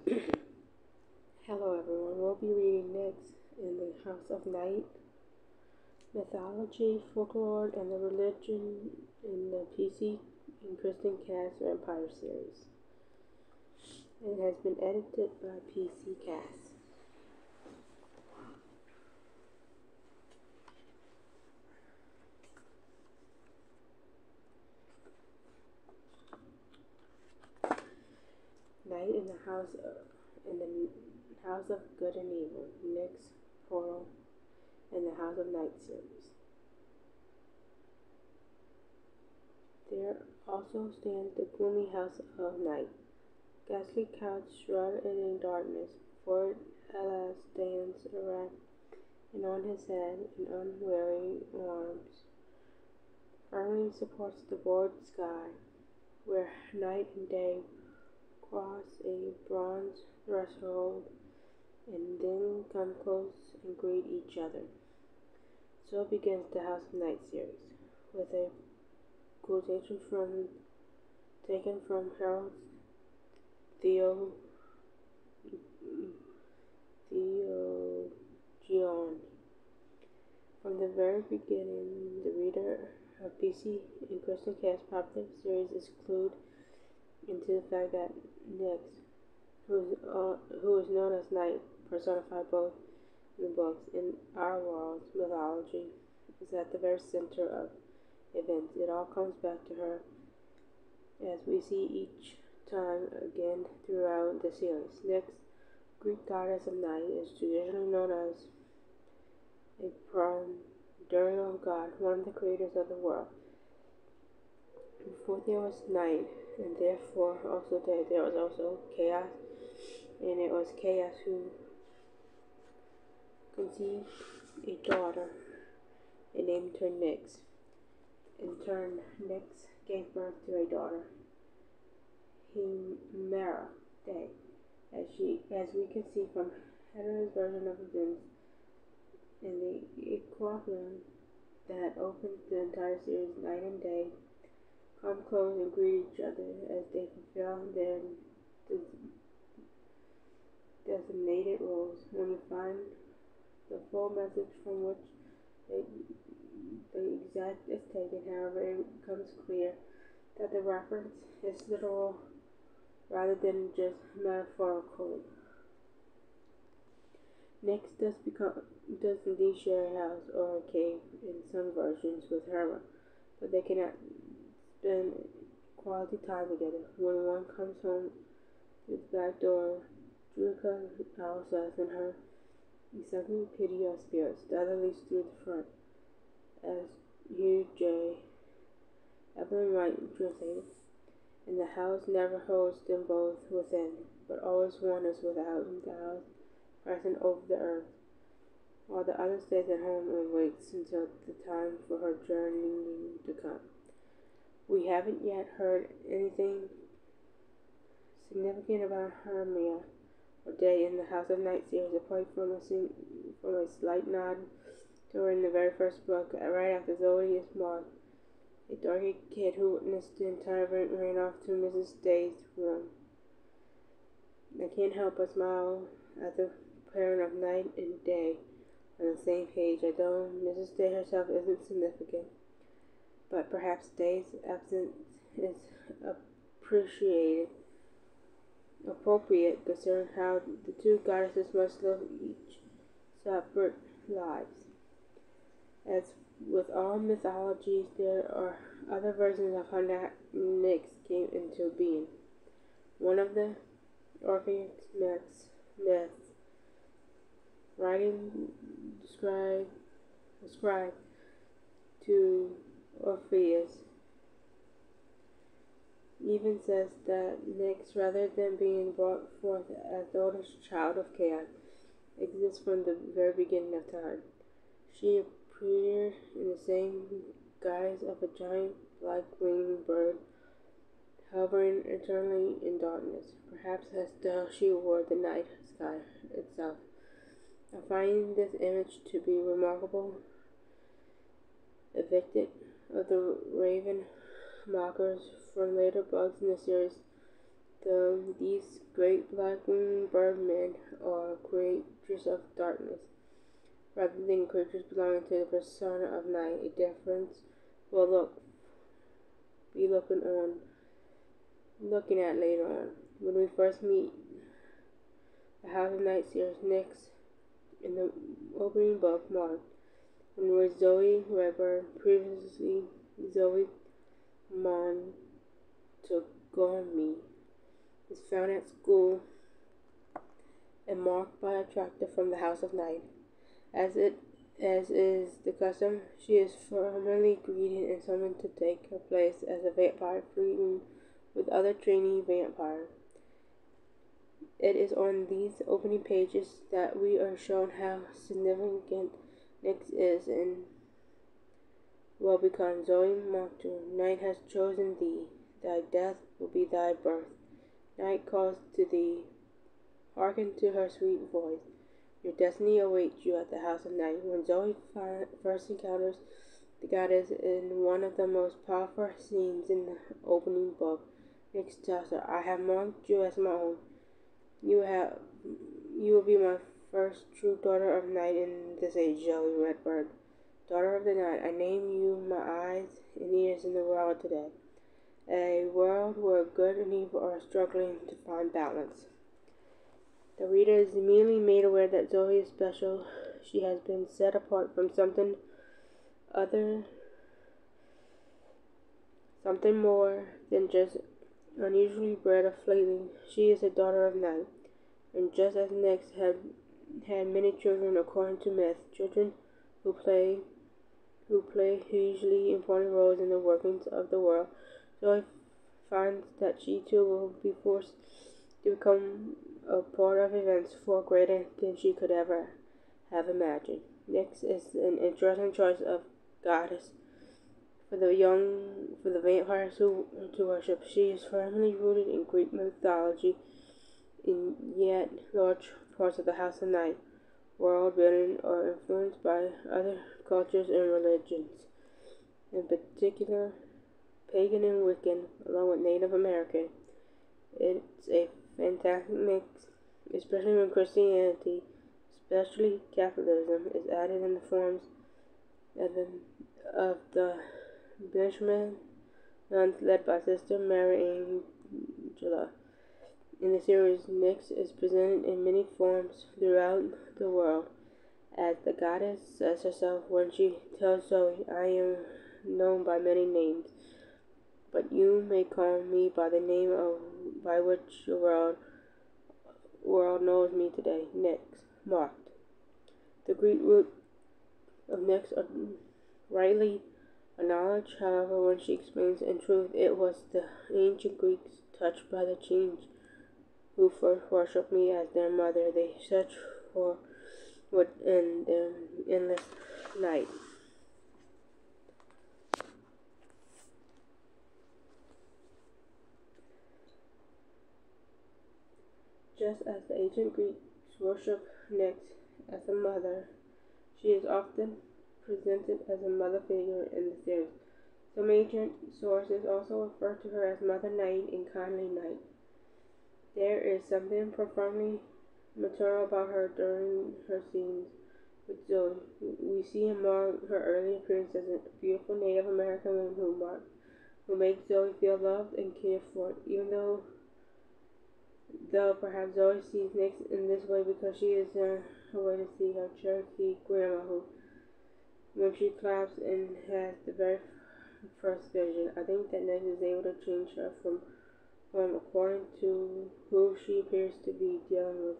Hello everyone, we'll be reading next in the House of Night, Mythology, Folklore, and the Religion in the PC and Kristen Cast Vampire series. It has been edited by PC Cast. Night in the House of Good and Evil, Nyx Portal, and the House of Night series. There also stands the gloomy House of Night, ghastly couch shrouded in darkness. Before it alas stands erect, and on his head in unweary arms firmly supports the broad sky, where night and day cross a bronze threshold and then come close and greet each other. So begins the House of Night series, with a quotation taken from Harold's Theogogy. From the very beginning, the reader of PC and Kristen Cast popular series is clued into the fact that Nyx, who is known as Night, personified both in the books and our world's mythology, is at the very center of events. It all comes back to her, as we see each time again throughout the series. Nyx, Greek goddess of night, is traditionally known as a primordial god, one of the creators of the world. Before there was night, and therefore also day, there was also chaos, and it was chaos who conceived a daughter and named her Nyx. In turn, Nyx gave birth to a daughter, Hemera Day, as we can see from Heather's version of events in the equivalent that opens the entire series. Night and day come close and greet each other as they fulfill their designated roles. When you find the full message from which the exact is taken, however, it becomes clear that the reference is literal rather than just metaphorical. Nyx does indeed share a house or a cave in some versions with Hera, but they cannot spend quality time together. When one comes home through the back door, Druka says in her Second Pity of Spirits, the other leads through the front, as Hugh J. Evelyn Wright translated. And the house never holds them both within, but always one is without, and the house present over the earth, while the other stays at home and waits until the time for her journeying to come. We haven't yet heard anything significant about Hermia or Day in the House of Night series, apart from a slight nod to her in the very first book, right after Zoe is marked. A dorky kid who witnessed the entire event ran off to Mrs. Day's room. I can't help but smile at the pairing of night and day on the same page, although Mrs. Day herself isn't significant. But perhaps Day's absence is appropriate considering how the two goddesses must live each separate lives. As with all mythologies, there are other versions of how Nyx came into being. One of the Orpheus myths, writing ascribed to Orpheus, even says that Nyx, rather than being brought forth as the oldest child of chaos, exists from the very beginning of time. She appeared in the same guise of a giant black-winged bird, hovering eternally in darkness, perhaps as though she wore the night sky itself. I find this image to be remarkable. Evicted of the raven mockers from later books in the series, These great black winged birdmen are creatures of darkness, rather than creatures belonging to the persona of night. A difference we'll be looking at later on. When we first meet the House of Night series next in the opening book, Mark, and where Zoe Redbird, previously Zoe Montgomery, is found at school and marked by a tractor from the House of Night. As is the custom, she is formally greeted and summoned to take her place as a vampire, feuding with other trainee vampires. It is on these opening pages that we are shown how significant Nyx is and will become. Zoe Montgomery, night has chosen thee, thy death will be thy birth. Night calls to thee, hearken to her sweet voice. Your destiny awaits you at the House of Night. When Zoe first encounters the goddess in one of the most powerful scenes in the opening book, Nyx tells her, I have marked you as my own. You will be my first true daughter of night in this age, Zoe Redbird. Daughter of the night, I name you my eyes and ears in the world today. A world where good and evil are struggling to find balance. The reader is immediately made aware that Zoe is special. She has been set apart from something more than just unusually bred of flailing. She is a daughter of night, and just as Nyx had many children according to myth, children who play hugely important roles in the workings of the world, Zoe finds that she too will be forced to become a part of events far greater than she could ever have imagined. Nyx is an interesting choice of goddess for the vampires to worship. She is firmly rooted in Greek mythology, and yet large parts of the House of Night world building are influenced by other cultures and religions, in particular pagan and Wiccan, along with Native American. It's a fantastic mix, especially when Christianity, especially Catholicism, is added in the forms of the Benjamin nuns led by Sister Mary Angela. In the series, Nyx is presented in many forms throughout the world. As the goddess says herself when she tells Zoe, I am known by many names, but you may call me by the name by which the world knows me today, Nyx, marked. The Greek root of Nyx are rightly acknowledged, however, when she explains in truth it was the ancient Greeks touched by the change who first worshipped me as their mother. They search for would end their endless night. Just as the ancient Greeks worshipped Nyx as a mother, she is often presented as a mother figure in the series. Some ancient sources also refer to her as Mother Night and Kindly Night. There is something profoundly maternal about her during her scenes with Zoe. We see among her early appearances as a beautiful Native American woman who makes Zoe feel loved and cared for, even though perhaps Zoe sees Nyx in this way because she is her way to see her Cherokee grandma who, when she claps and has the very first vision. I think that Nyx is able to change her from according to who she appears to be dealing with,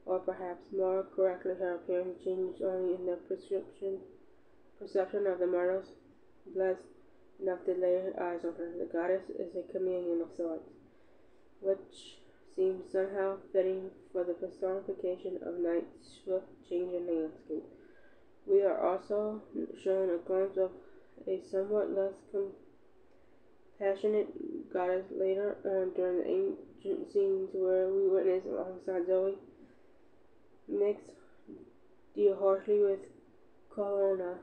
or perhaps more correctly, her appearance changes only in the perception of the mortals blessed enough to lay eyes on her. The goddess is a chameleon of sorts, which seems somehow fitting for the personification of night's swift changing landscape. We are also shown a glimpse of a somewhat less passionate goddess later on during the ancient scenes where we witness alongside Zoe, Nyx deal harshly with Colonna.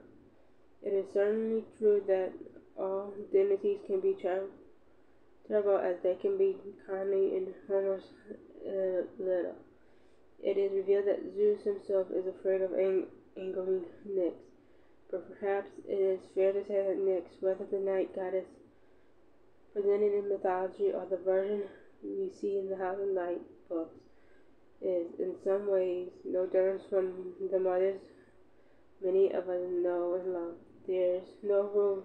It is certainly true that all deities can be terrible as they can be kindly in Homer's little. It is revealed that Zeus himself is afraid of angering Nyx, but perhaps it is fair to say that Nyx, whether the night goddess presented in mythology or the version we see in the House of Night books, is in some ways no different from the mothers many of us know and love. There's no rule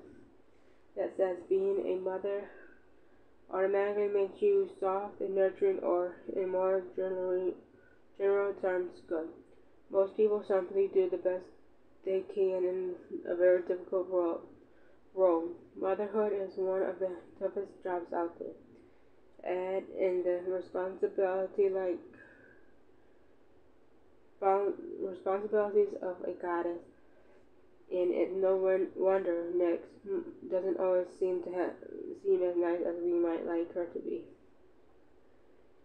that says being a mother automatically makes you soft and nurturing or, in more general terms, good. Most people simply do the best they can in a very difficult role. Motherhood is one of the toughest jobs out there. Add in the responsibilities of a goddess, and it's no wonder Nyx doesn't always seem as nice as we might like her to be.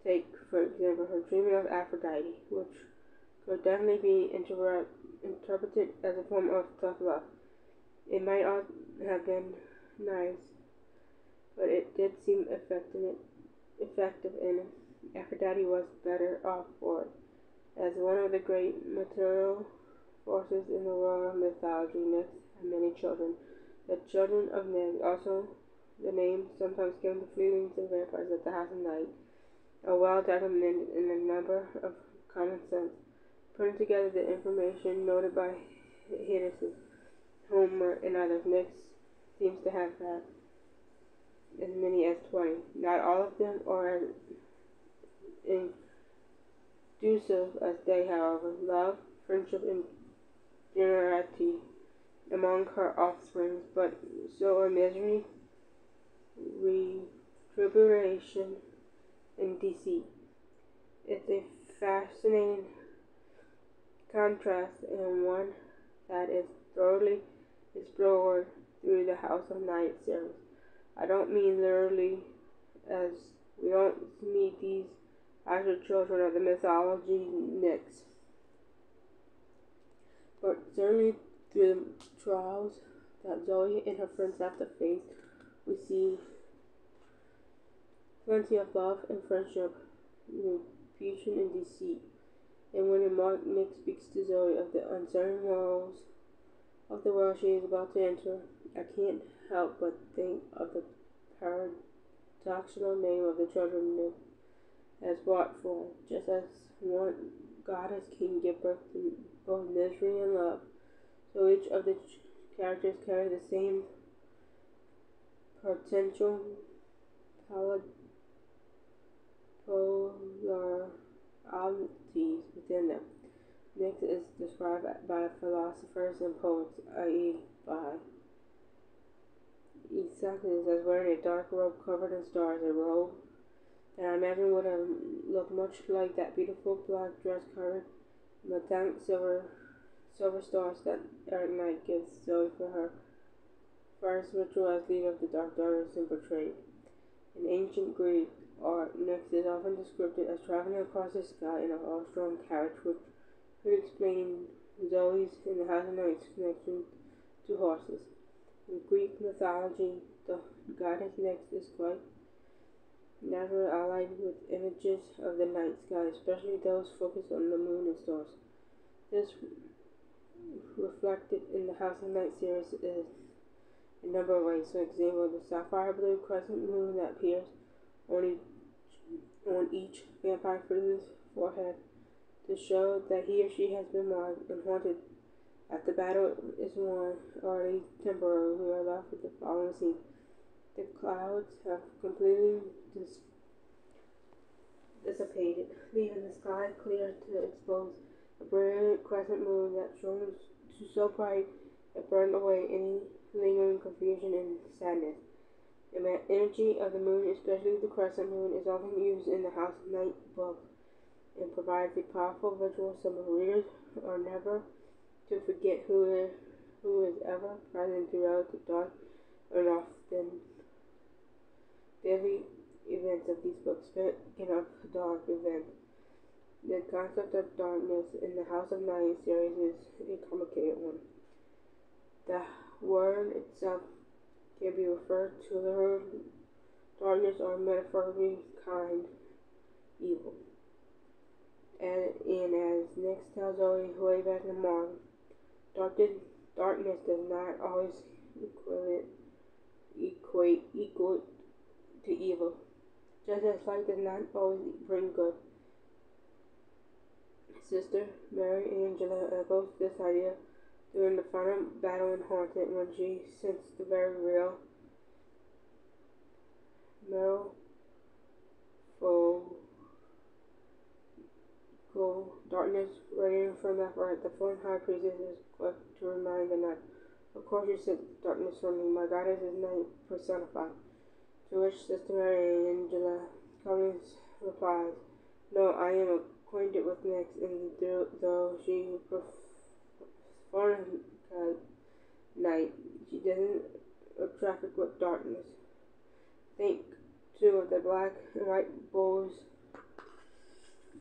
Take, for example, her treatment of Aphrodite, which could definitely be interpreted as a form of tough love. It might all have been nice, but it did seem effective, and Aphrodite was better off for it. As one of the great material forces in the world of mythology, Nyx had many children. The children of Nyx, also the name sometimes given to fleelings and vampires at the House of Night, are well documented in a number of common sense. Putting together the information noted by Hesiod, Homer, and others, Nyx seems to have had as many as 20. Not all of them are as inducive as they, however. Love, friendship, and generosity among her offspring, but so are misery, retribution, and deceit. It's a fascinating contrast, and one that is thoroughly explored through the House of Night series. I don't mean literally, as we don't meet these actual children of the mythology Nyx, but certainly through the trials that Zoe and her friends have to face, we see plenty of love and friendship, retribution and deceit. And when Nyx speaks to Zoe of the uncertain morals of the world she is about to enter, I can't help but think of the paradoxical name of the children Nyx has brought forth. Just as one goddess can give birth to both misery and love, so each of the characters carry the same potential polarities within them. Nyx is described by philosophers and poets, i.e. by Aeschylus, as wearing a dark robe covered in stars, a robe that I imagine would have looked much like that beautiful black dress covered in metallic silver stars that Eric Knight gives Zoe for her first ritual as leader of the Dark Daughters and portrayed. In ancient Greek art, Nyx is often described as traveling across the sky in a horse-drawn carriage, which could explain Zoe's and the House of Night's connection to horses. In Greek mythology, the goddess Nyx is quite naturally allied with images of the night sky, especially those focused on the moon and stars. This reflected in the House of Night series is a number of ways. For example, the sapphire blue crescent moon that appears on each vampire prisoner's forehead to show that he or she has been marked and haunted. After battle is won, or at least temporarily, we are left with the following scene. The clouds have completely dissipated, leaving the sky clear to expose a brilliant crescent moon that shone so bright it burned away any lingering confusion and sadness. The energy of the moon, especially the crescent moon, is often used in the House of Night book and provides a powerful visual symbol. Readers are never to forget who is ever present throughout the dark and often deadly events of these books. Speaking of dark events, the concept of darkness in the House of Night series is a complicated one. The word itself can be referred to the darkness or metaphorically kind evil. And as Nick tells Zoe way back in Marvel, darkness does not always equate to evil. Just as light does not always bring good. Sister Mary Angela echoes this idea during the final battle in Haunted when she sensed the very real merciful darkness radiating from that right. The fourth high priestess is quick to remind the knight, "Of course you sent darkness from me. My goddess is night personified." To which Sister Mary Angela Cummings replies, "No, I am acquainted with Nyx, and though she performs night, she doesn't traffic with darkness." Think, too, of the black and white bulls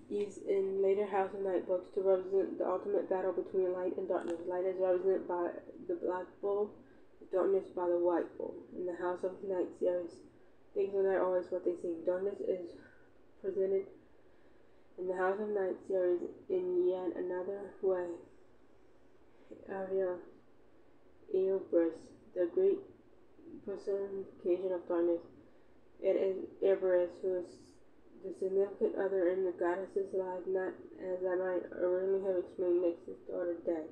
used in later House of Night books to represent the ultimate battle between light and darkness. Light is represented by the black bull, darkness by the white bull. In the House of Night series, things are not always what they seem. Darkness is presented in the House of Night series in yet another way. Erebus, the great personification of darkness. It is Erebus who is the significant other in the goddess's life, not as I might originally have explained Nyx's daughter Day,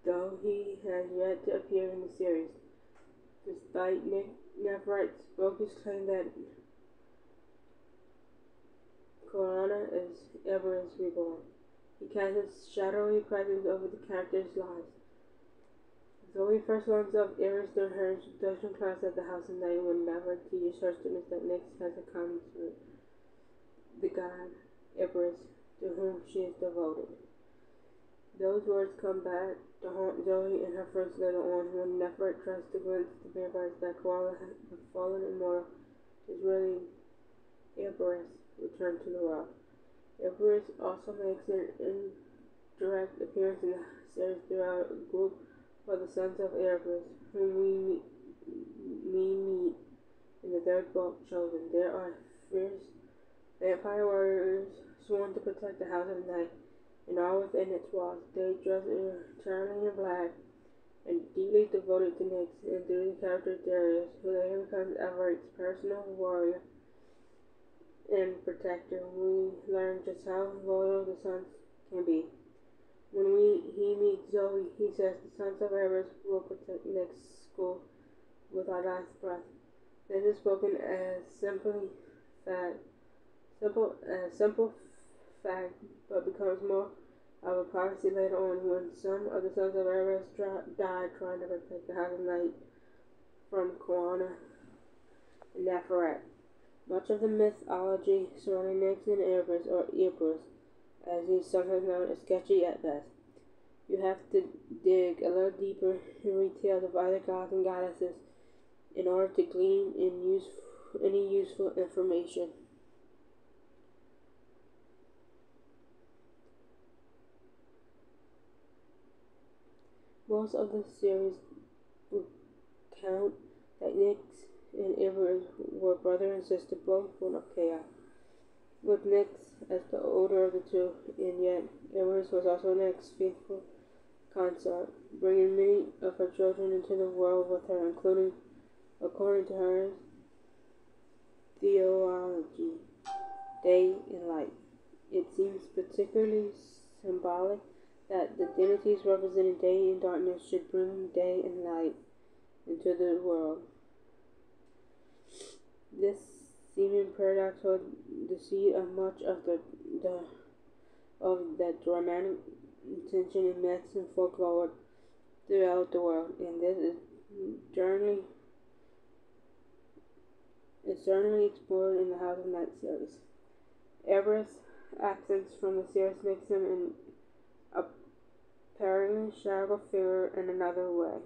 though he has yet to appear in the series. Despite Nephrit's bogus claim that Corona is Erebus reborn, he casts a shadowy presence over the characters' lives. Zoe first learns of Erebus during her introduction class at the House of Night when Nephrit teaches her students that Nyx has a consort, the god Erebus, to whom she is devoted. Those words come back to haunt Zoe in her friends later on when Nephrit tries to convince the vampires that Koala, the fallen immortal, is really Erebus returned to the world. Erebus also makes an indirect appearance in the series throughout a group for the Sons of Erebus, whom we meet in the third book, Chosen. There are fierce vampire warriors sworn to protect the House of Night and all within its walls. They dress entirely in black and deeply devoted to Nyx, and through the character Darius, who later becomes Everett's personal warrior and protector, we learn just how loyal the Sons can be. When he meets Zoe, he says the Sons of Erebus will protect Nyx's school with our last breath. This is spoken as simple fact, but becomes more of a prophecy later on when some of the Sons of Erebus die trying to protect the House of Night from Koana and Nephrit. Much of the mythology surrounding Nyx and Erebus, or Erebus, as he's sometimes known, is sketchy at best. You have to dig a little deeper and read tales of other gods and goddesses in order to glean any useful information. Most of the series recount that Nyx and Erebus were brother and sister, both born of chaos, with Nyx as the older of the two, and yet Erebus was also Nyx's faithful consort, bringing many of her children into the world with her, including, according to her theology, day and light. It seems particularly symbolic that the deities representing day and darkness should bring day and light into the world. This seeming paradox holds the seed of much of the dramatic tension in myths and folklore throughout the world, and this is certainly explored in the House of Night series. Erebus' absence from the series makes him an apparently shadow figure in another way.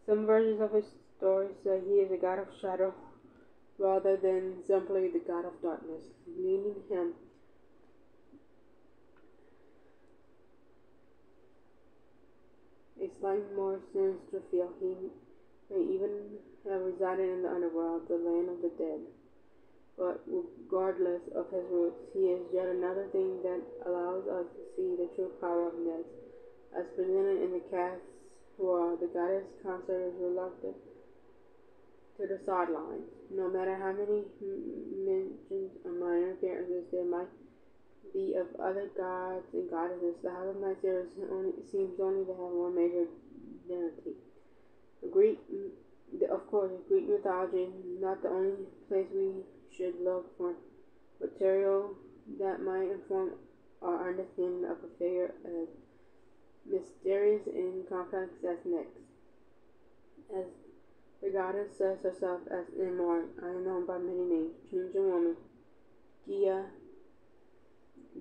Some versions of his story say he is a god of shadow rather than simply the god of darkness, leading him a slightly more sinister feel. He may even have resided in the underworld, the land of the dead. but regardless of his roots, he is yet another thing that allows us to see the true power of Nix. As presented in the cast world, the goddess concert is reluctant to the sidelines. No matter how many mentions or minor appearances there might be of other gods and goddesses, the House of Night series seems only to have one major identity. Of course, Greek mythology is not the only place we should look for material that might inform our understanding of a figure as mysterious and complex as Nyx. As the goddess says herself as in more, I am known by many names: changing woman,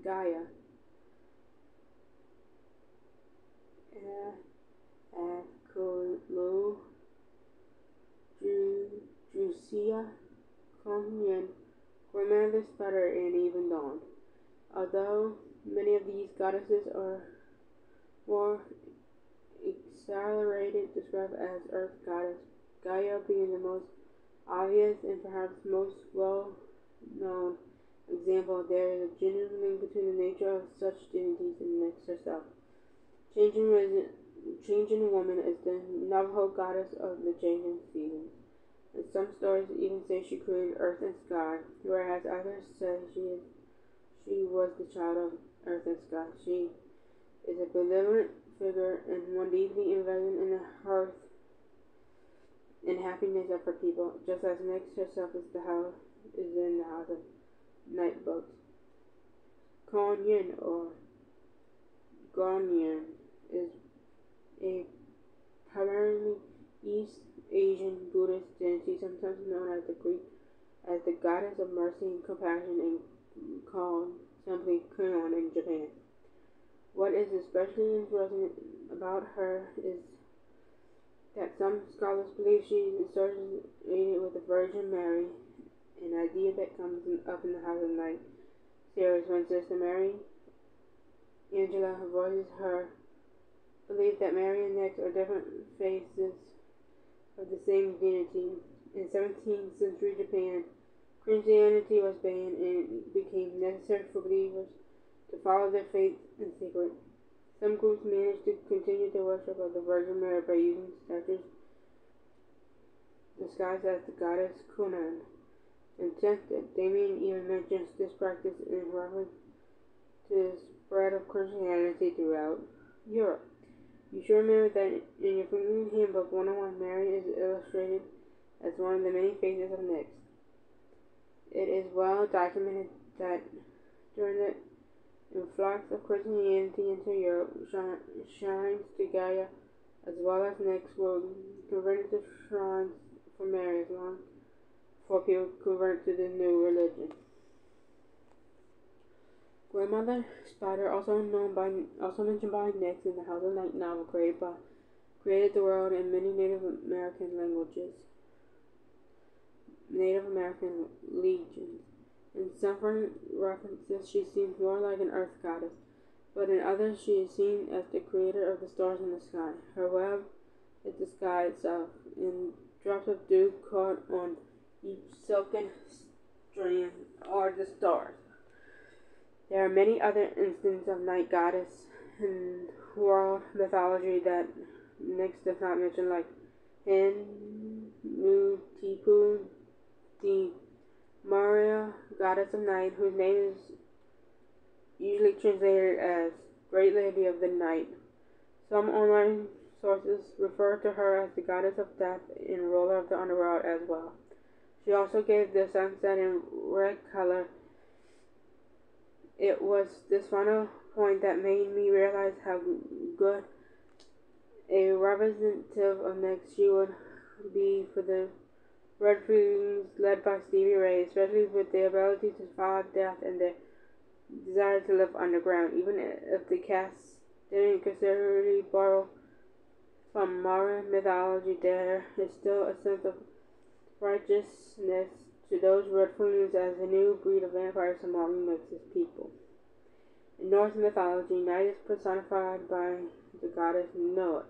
Gaia, Akulu, Drusia, Konyan, Grandmother Sputter, and even Dawn. Although many of these goddesses are more accelerated, described as Earth Goddess, Gaia being the most obvious and perhaps most well-known example. There is a genuine link between the nature of such deities and Nyx herself. Changing woman is the Navajo goddess of the changing seasons, and some stories even say she created earth and sky, whereas others say she was the child of earth and sky. She is a benevolent figure and one deeply invested in the hearth and happiness of her people, just as Nyx herself is in the house of night boats. Konyan or Gonyan is a primarily East Asian Buddhist deity, sometimes known as the goddess of mercy and compassion, and called simply Kuon in Japan. What is especially interesting about her is that some scholars believe she is associated with the Virgin Mary, an idea that comes up in the House of Night series when Sister Mary Angela voices her belief that Mary and Nyx are different faces of the same divinity. In 17th century Japan, Christianity was banned and it became necessary for believers to follow their faith in secret. Some groups managed to continue their worship of the Virgin Mary by using statues disguised as the goddess Kunan. In 10th, Damien even mentions this practice in reference to the spread of Christianity throughout Europe. You should remember that in your Freeman Handbook 101, Mary is illustrated as one of the many faces of Nyx. It is well documented that during the influx of Christianity into Europe, shrines to Gaia as well as Nyx were converted to shrines for Mary as long before people converted to the new religion. Grandmother Spider, also mentioned by Nyx in the House of Night novel, created the world in many Native American legions. In some references, she seems more like an earth goddess, but in others, she is seen as the creator of the stars in the sky. Her web is the sky itself, and drops of dew caught on each silken strand are the stars. There are many other instances of night goddess in world mythology that Nyx does not mention, like Tipu, the Maria, goddess of night, whose name is usually translated as Great Lady of the Night. Some online sources refer to her as the goddess of death and ruler of the underworld as well. She also gave the sunset in red color. It was this final point that made me realize how good a representative of Nyx she would be for the Red Flames led by Stevie Ray, especially with their ability to survive death and their desire to live underground. Even if the cast didn't considerably borrow from Mara mythology, there is still a sense of righteousness to those Red Flames as a new breed of vampires among Nyx's people. In Norse mythology, night is personified by the goddess Noa.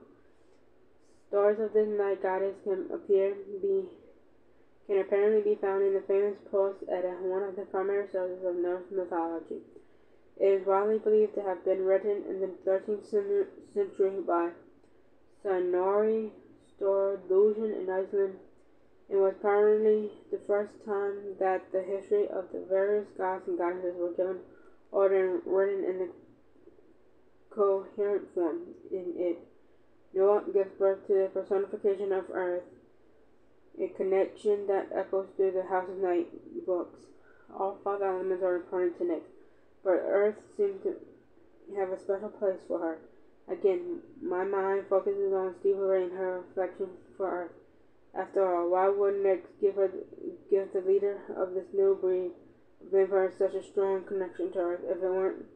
Stories of this night goddess can appear to be can apparently be found in the famous post at one of the primary sources of Norse mythology. It is widely believed to have been written in the 13th century by Snorri Sturluson in Iceland, and was probably the first time that the history of the various gods and goddesses were given order and written in the coherent form. In it, Noah gives birth to the personification of Earth, a connection that echoes through the House of Night books. All 5 elements are important to Nyx, but Earth seems to have a special place for her. Again, my mind focuses on Stevie Ray and her affection for Earth. After all, why would Nyx give the leader of this new breed of vampire such a strong connection to Earth if it weren't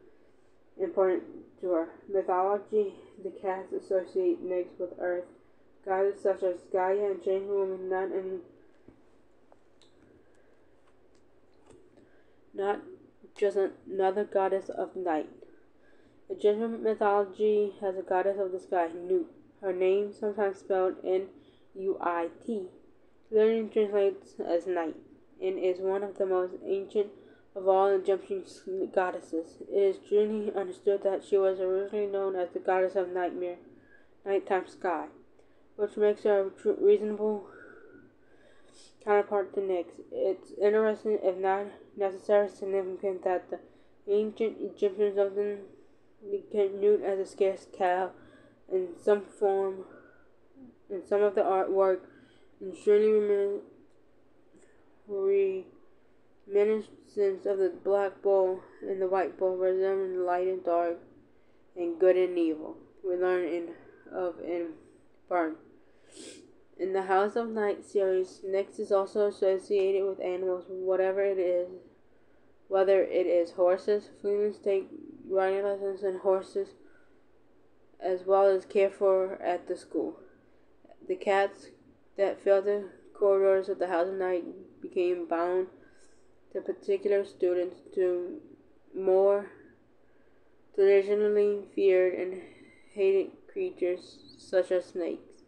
important to her? Mythology, the cast associate Nyx with Earth. Goddesses such as Gaia and Changewoman, not just another goddess of night. Egyptian mythology has a goddess of the sky, Nut. Her name, sometimes spelled N-U-I-T, literally translates as night, and is one of the most ancient of all Egyptian goddesses. It is generally understood that she was originally known as the goddess of nighttime sky, which makes her a reasonable counterpart to Nyx. It's interesting, if not necessarily significant, that the ancient Egyptians often became Nut as a scarce cow in some form in some of the artwork, and surely reminiscence of the black bull and the white bull resembling light and dark and good and evil. We learn in Barn. In the House of Night series, Nyx is also associated with animals, whether it is horses. Females take riding lessons in horses, as well as care for at the school. The cats that fill the corridors of the House of Night became bound to particular students to more traditionally feared and hated creatures such as snakes.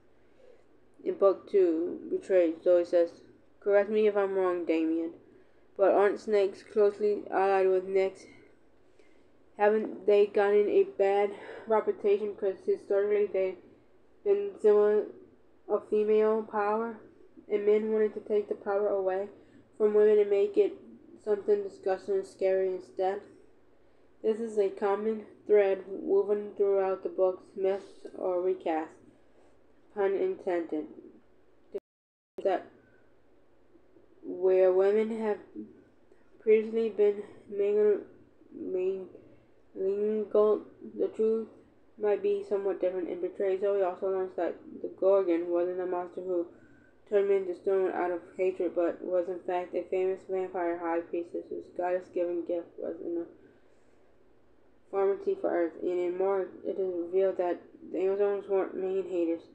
In Book 2, Betrayed, Zoe says, "Correct me if I'm wrong, Damien, but aren't snakes closely allied with Nyx? Haven't they gotten a bad reputation because historically they've been similar of female power, and men wanted to take the power away from women and make it something disgusting and scary instead? This is a common thread woven throughout the book's myths or recast, pun intended, that where women have previously been mingled, the truth might be somewhat different. In Betrayed, Zoe also learns that the Gorgon wasn't a monster who turned men to stone out of hatred, but was in fact a famous vampire high priestess whose goddess-given gift was an authority for Earth. And in more, it is revealed that the Amazons weren't man haters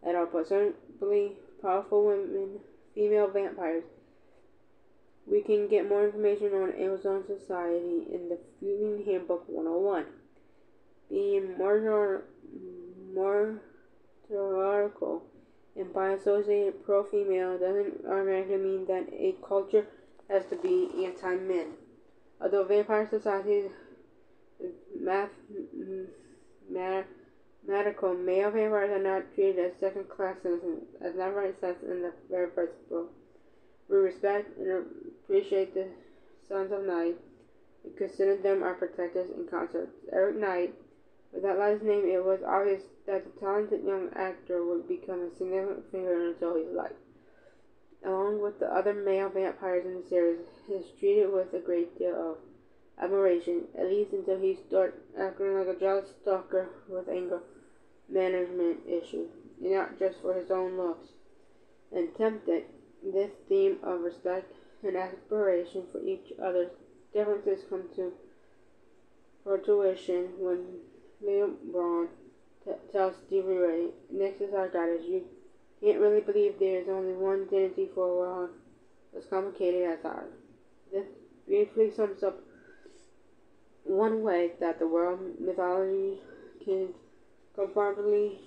at all, but simply powerful women, female vampires. We can get more information on Amazon society in the Feuding Handbook 101. Being matriarchal and by associated pro-female doesn't automatically mean that a culture has to be anti-men. Although vampire societies medical male vampires are not treated as second-class citizens, as Neverwrite says in the very first book. We respect and appreciate the Sons of Night and consider them our protectors and consorts. Eric Knight, with that last name, it was obvious that the talented young actor would become a significant figure in Zoe's life. Along with the other male vampires in the series, he is treated with a great deal of admiration, at least until he starts acting like a jealous stalker with anger management issues, and not just for his own looks. And tempted, this theme of respect and admiration for each other's differences come to fruition when Liam Braun tells Stevie Ray, "Nyx is our goddess. You can't really believe there is only one deity for a world as complicated as ours." This beautifully sums up one way that the world mythology can comfortably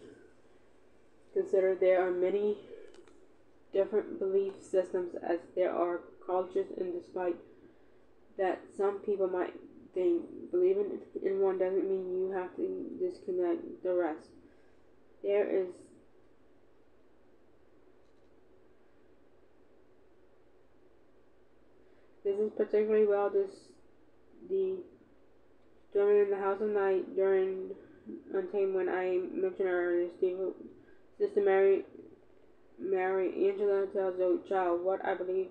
consider there are many different belief systems as there are cultures, and despite that some people might think believing in one doesn't mean you have to disconnect the rest. There is This is particularly well the story in the House of Night during Untamed when I mentioned earlier. Sister Mary Angela tells the child, what I believe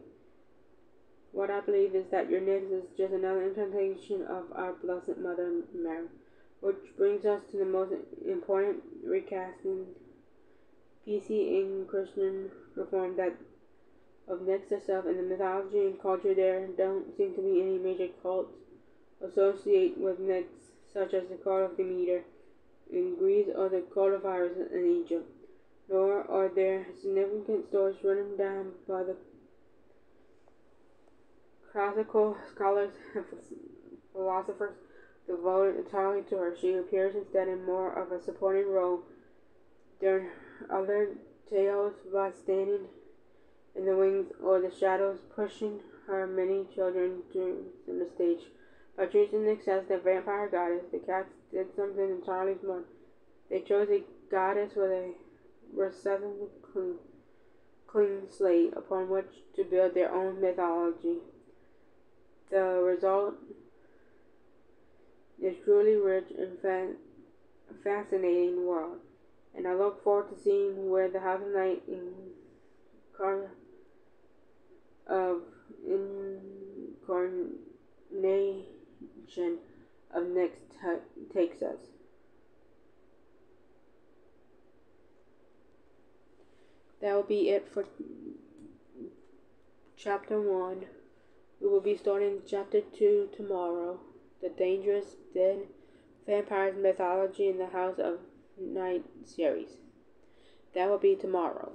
is that your next is just another incantation of our Blessed Mother Mary. Which brings us to the most important recasting PC in Christian reform that of next itself. In the mythology and culture there don't seem to be any major cults associated with next, such as the cult of Demeter in Greece or the cult of Iris in Egypt. Nor are there significant stories written down by the classical scholars and philosophers devoted entirely to her. She appears instead in more of a supporting role. There are other tales by standing in the wings or the shadows, pushing her many children to the stage. By choosing Nyx as the vampire goddess, the cats did something entirely smart. They chose a goddess with a receptive, clean slate upon which to build their own mythology. The result is truly rich and fascinating world, and I look forward to seeing where the House of Night incarnation of Nyx takes us. That will be it for chapter 1. We will be starting chapter 2 tomorrow. The Dangerous Dead Vampires Mythology in the House of Night series. That will be tomorrow.